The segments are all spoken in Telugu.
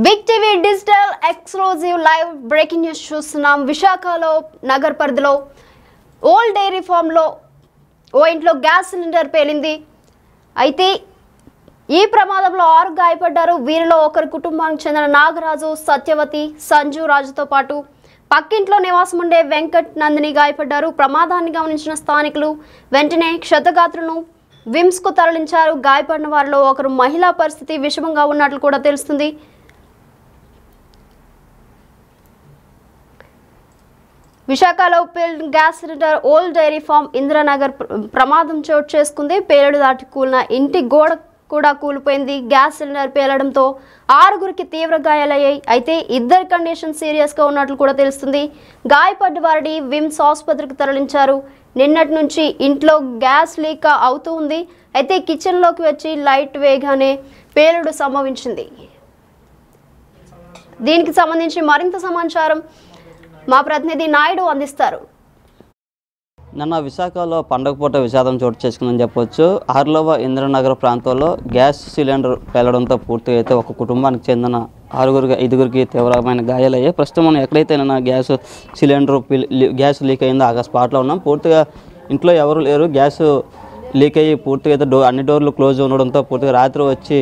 Big TV digital exclusive live breaking news చూస్తున్నాం. విశాఖలో నగర్ పరిధిలో ఓల్డ్ డైరీ ఫామ్లో ఓ ఇంట్లో గ్యాస్ సిలిండర్ పేలింది. అయితే ఈ ప్రమాదంలో 6 గాయపడ్డారు. వీరిలో ఒకరి కుటుంబానికి చెందిన నాగరాజు, సత్యవతి, సంజు రాజుతో పాటు పక్కింట్లో నివాసం ఉండే వెంకట్, నందిని గాయపడ్డారు. ప్రమాదాన్ని గమనించిన స్థానికులు వెంటనే క్షతగాత్రులను విమ్స్కు తరలించారు. గాయపడిన వారిలో ఒకరు మహిళా పరిస్థితి విషమంగా ఉన్నట్లు కూడా తెలుస్తుంది. విశాఖలో పేలిన gas cylinder old dairy farm Indiranagar ప్రమాదం చోటు చేసుకుంది. పేలుడు దాటి కూలిన ఇంటి గోడ కూడా కూలిపోయింది. గ్యాస్ సిలిండర్ పేలడంతో 6గురికి తీవ్ర గాయాలయ్యాయి. అయితే ఇద్దరి కండిషన్ సీరియస్గా ఉన్నట్లు కూడా తెలుస్తుంది. గాయపడ్డ వారిని విమ్స్ ఆసుపత్రికి తరలించారు. నిన్నటి నుంచి ఇంట్లో గ్యాస్ లీక్ అవుతూ ఉంది. అయితే కిచెన్లోకి వచ్చి లైట్ వేయగానే పేలుడు సంభవించింది. దీనికి సంబంధించి మరింత సమాచారం మా ప్రతినిధి నాయుడు అందిస్తారు. నిన్న విశాఖలో పండగ పూట విషాదం చోటు చేసుకుందని చెప్పొచ్చు. ఆర్లోవ ఇంద్రనగర్ ప్రాంతంలో గ్యాస్ సిలిండర్ పేలడంతో పూర్తిగా అయితే ఒక కుటుంబానికి చెందిన 5గురికి తీవ్రమైన గాయాలయ్యాయి. ప్రస్తుతం మనం ఎక్కడైతే నిన్న గ్యాస్ లీక్ అయిందో ఆ స్పాట్లో ఉన్నాం. పూర్తిగా ఇంట్లో ఎవరు లేరు. గ్యాస్ లీక్ అయ్యి పూర్తిగా అయితే అన్ని డోర్లు క్లోజ్ ఉండడంతో పూర్తిగా రాత్రి వచ్చి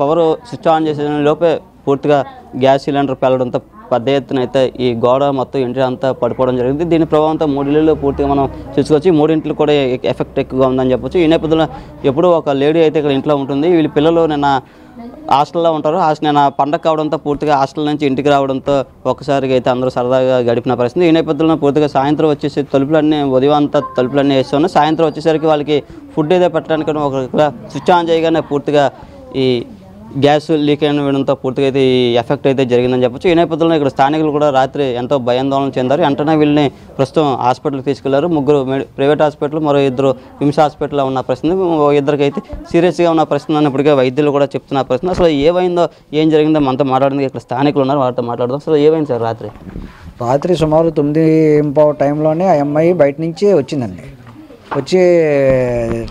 పవర్ స్విచ్ ఆన్ చేసే లోపే పూర్తిగా గ్యాస్ సిలిండర్ పేలడంతో పెద్ద ఎత్తున అయితే ఈ గోడ మొత్తం ఇంటి అంతా పడిపోవడం జరిగింది. దీని ప్రభావంతో 3 ఇళ్ళు పూర్తిగా మనం చూసుకోవచ్చు. 3 ఇంట్లో కూడా ఎఫెక్ట్ ఎక్కువగా ఉందని చెప్పొచ్చు. ఈ నేపథ్యంలో ఎప్పుడూ ఒక లేడీ అయితే ఇక్కడ ఇంట్లో ఉంటుంది. వీళ్ళ పిల్లలు నిన్న హాస్టల్లో ఉంటారు. నిన్న పండగ కావడంతో పూర్తిగా హాస్టల్ నుంచి ఇంటికి రావడంతో ఒక్కసారిగా అయితే అందరూ సరదాగా గడిపిన పరిస్థితి. ఈ నేపథ్యంలో పూర్తిగా సాయంత్రం వచ్చేసి ఉదయం అంతా తలుపులన్నీ వేసి ఉన్నాయి. సాయంత్రం వచ్చేసరికి వాళ్ళకి ఫుడ్ ఏదో పెట్టడానికి ఒక స్విచ్ ఆన్ చేయగానే పూర్తిగా ఈ గ్యాస్ లీక్ అయిన వేయడంతో పూర్తిగా అయితే ఈ ఎఫెక్ట్ అయితే జరిగిందని చెప్పొచ్చు. ఈ నేపథ్యంలో ఇక్కడ స్థానికులు కూడా రాత్రి ఎంతో భయాందోళన చెందారు. వెంటనే వీళ్ళని ప్రస్తుతం హాస్పిటల్కి తీసుకెళ్లారు. 3 ప్రైవేట్ హాస్పిటల్, మరో 2 విమ్స్ హాస్పిటల్లో ఉన్న పరిస్థితి. ఇద్దరికి అయితే సీరియస్గా ఉన్న పరిస్థితి అన్నప్పటికీ వైద్యులు కూడా చెప్తున్న పరిస్థితి. అసలు ఏమైందో ఏం జరిగిందో మనతో మాట్లాడింది ఇక్కడ స్థానికులు ఉన్నారు, వారితో మాట్లాడదాం. అసలు ఏమైంది సార్? రాత్రి సుమారు 9:15 టైంలోనే ఆ అమ్మాయి బయట నుంచి వచ్చిందండి. వచ్చి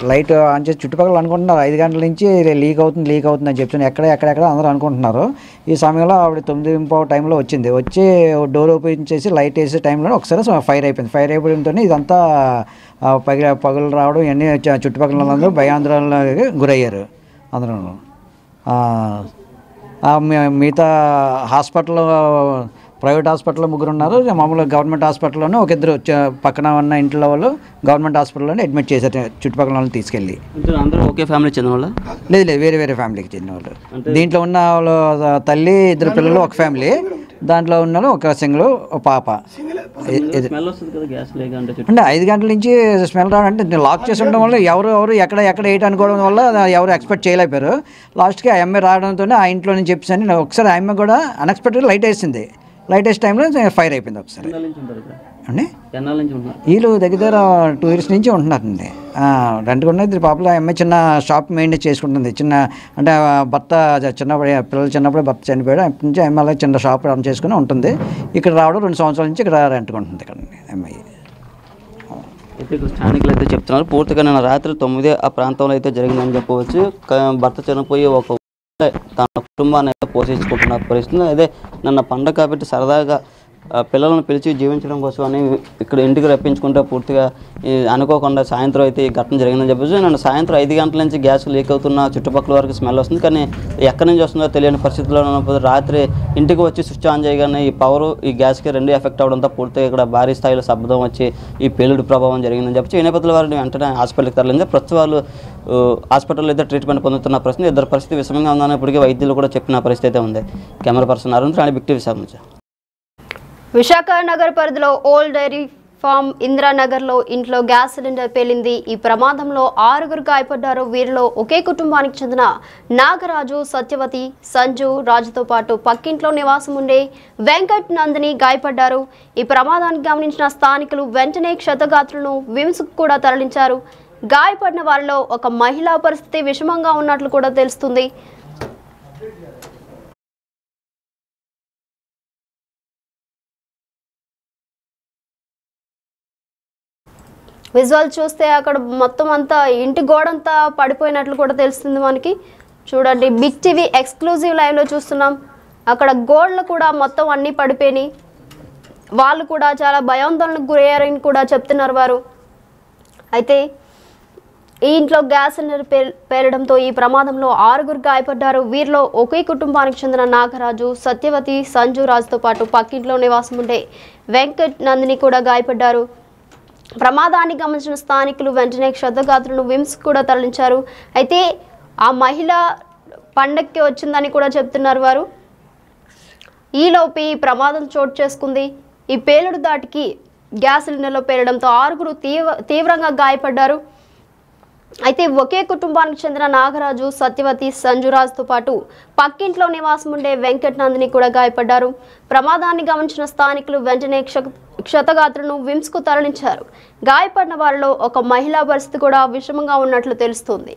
లైట్ ఆన్ చేసి చుట్టుపక్కల అనుకుంటున్నారు 5 గంటల నుంచి లీక్ అవుతుంది అని చెప్తున్నారు. ఎక్కడెక్కడ అందరూ అనుకుంటున్నారు. ఈ సమయంలో ఆవిడ 9:15 టైంలో వచ్చింది. వచ్చి డోర్ ఓపెన్ చేసి లైట్ వేసే టైంలో ఒకసారి ఫైర్ అయిపోయింది. ఫైర్ అయిపోవడంతో ఇదంతా పగులు రావడం ఇవన్నీ చుట్టుపక్కల వాళ్ళందరూ భయాందోళనకి గురయ్యారు అందరూ. మిగతా హాస్పిటల్లో ప్రైవేట్ హాస్పిటల్లో 3 ఉన్నారు. మామూలుగా గవర్నమెంట్ హాస్పిటల్లోనే ఒక 2 పక్కన ఉన్న ఇంట్లో వాళ్ళు గవర్నమెంట్ హాస్పిటల్లోనే అడ్మిట్ చేశారు చుట్టుపక్కల వాళ్ళని తీసుకెళ్ళి. అందరూ ఒకే ఫ్యామిలీ చెందిన వాళ్ళు? లేదు, వేరే ఫ్యామిలీకి చెందిన వాళ్ళు. దీంట్లో ఉన్న వాళ్ళు తల్లి, 2 పిల్లలు ఒక ఫ్యామిలీ. దాంట్లో ఉన్న ఒక సింగిల్ పాప. అంటే 5 గంటల నుంచి స్మెల్ రావడంటే లాక్ చేసి ఉండడం వల్ల ఎవరు ఎక్కడ ఏంటి అనుకోవడం వల్ల ఎవరు ఎక్స్పెక్ట్ చేయలేకపోయారు. లాస్ట్కి ఆ అమ్మాయి రావడంతోనే ఆ ఇంట్లో నుంచి చెప్పేసి ఒకసారి ఆ అమ్మాయి కూడా అన్ఎక్స్పెక్టెడ్గా లైట్ వేసింది. లైట్ వేసే టైంలో ఫైర్ అయిపోయింది ఒకసారి. అండి వీళ్ళు దగ్గర 2 ఇయర్స్ నుంచి ఉంటున్నారండి. రెంట్గా ఉన్నది. పాపలో అమ్మాయి చిన్న షాప్ మెయింటైన్ చేసుకుంటుంది. అంటే భర్త పిల్లలు చిన్నప్పుడు భర్త చనిపోయాడు. అప్పటి నుంచి అమ్మాయి అలా చిన్న షాప్ రన్ చేసుకుని ఉంటుంది. ఇక్కడ రావడం 2 సంవత్సరాల నుంచి ఇక్కడ రెంట్కుంటుంది ఇక్కడ అమ్మాయి. స్థానికులు అయితే చెప్తున్నారు పూర్తిగా నిన్న రాత్రి 9 ఆ ప్రాంతంలో అయితే జరిగిందని చెప్పవచ్చు. భర్త చనిపోయి ఒక తన కుటుంబాన్ని అయితే పోషించుకుంటున్న పరిస్థితి. అదే నన్ను పండగ కాబట్టి సరదాగా పిల్లలను పిలిచి జీవించడం కోసం అని ఇక్కడ ఇంటికి రప్పించుకుంటే పూర్తిగా అనుకోకుండా సాయంత్రం అయితే ఈ ఘటన జరిగిందని చెప్పేసి నన్ను సాయంత్రం 5 గంటల నుంచి గ్యాస్ లీక్ అవుతున్న చుట్టుపక్కల వరకు స్మెల్ వస్తుంది. కానీ ఎక్కడి నుంచి వస్తుందో తెలియని పరిస్థితుల్లో ఉన్నప్పుడు రాత్రి ఇంటికి వచ్చి స్విచ్ ఆన్ చేయగానే ఈ పవర్ ఈ గ్యాస్కి 2 ఎఫెక్ట్ అవడంతో పూర్తిగా ఇక్కడ భారీ స్థాయిలో శబ్దం వచ్చి ఈ పేలుడు ప్రభావం జరిగిందని చెప్పచ్చు. ఈ నేపథ్యంలో వారిని వెంటనే హాస్పిటల్కి తరలింది. ప్రస్తుతం వాళ్ళు హాస్పిటల్లో అయితే ట్రీట్మెంట్ పొందుతున్న పరిస్థితి. 2 పరిస్థితి విషమంగా ఉందన్నప్పటికీ వైద్యులు కూడా చెప్పిన పరిస్థితి అయితే ఉంది. Camera person Arun, big TV Visakha. Visakha నగర్ పరిధిలో ఓల్డ్ డైరీ ఫామ్ ఇందిరానగర్లో ఇంట్లో గ్యాస్ సిలిండర్ పేలింది. ఈ ప్రమాదంలో 6గురు గాయపడ్డారు. వీరిలో ఒకే కుటుంబానికి చెందిన నాగరాజు, సత్యవతి, సంజు రాజుతో పాటు పక్కింట్లో నివాసం ఉండే వెంకట్, నందిని గాయపడ్డారు. ఈ ప్రమాదాన్ని గమనించిన స్థానికులు వెంటనే క్షతగాత్రులను విమ్స్కు కూడా తరలించారు. గాయపడిన వారిలో ఒక మహిళా పరిస్థితి విషమంగా ఉన్నట్లు కూడా తెలుస్తుంది. విజువల్ చూస్తే అక్కడ మొత్తం అంతా ఇంటి గోడంతా పడిపోయినట్లు కూడా తెలుస్తుంది మనకి. చూడండి బిగ్ టీవీ ఎక్స్క్లూజివ్ లైవ్లో చూస్తున్నాం. అక్కడ గోడలు కూడా మొత్తం అన్నీ పడిపోయినాయి. వాళ్ళు కూడా చాలా భయాందోళనకు గురయ్యారని కూడా చెప్తున్నారు వారు. అయితే ఈ ఇంట్లో గ్యాస్ సిలిండర్ పేలడంతో ఈ ప్రమాదంలో 6గురు గాయపడ్డారు. వీరిలో ఒకే కుటుంబానికి చెందిన నాగరాజు, సత్యవతి, సంజు రాజుతో పాటు పక్కింట్లో నివాసం ఉండే వెంకట్, నందిని కూడా గాయపడ్డారు. ప్రమాదాన్ని గమనించిన స్థానికులు వెంటనే క్షతగాత్రులను విమ్స్ కూడా తరలించారు. అయితే ఆ మహిళ పండక్కి వచ్చిందని కూడా చెప్తున్నారు వారు. ఈలోపు ఈ ప్రమాదం చోటు చేసుకుంది. ఈ పేలుడు దాటికి గ్యాస్ సిలిండర్లో పేలడంతో 6గురు తీవ్రంగా గాయపడ్డారు. అయితే ఒకే కుటుంబానికి చెందిన నాగరాజు, సత్యవతి, సంజురాజ్తో పాటు పక్కింట్లో నివాసం ఉండే వెంకట్, నందిని కూడా గాయపడ్డారు. ప్రమాదాన్ని గమనించిన స్థానికులు వెంటనే క్షతగాత్రులను విమ్స్కు తరలించారు. గాయపడిన వారిలో ఒక మహిళా పరిస్థితి కూడా విషమంగా ఉన్నట్లు తెలుస్తోంది.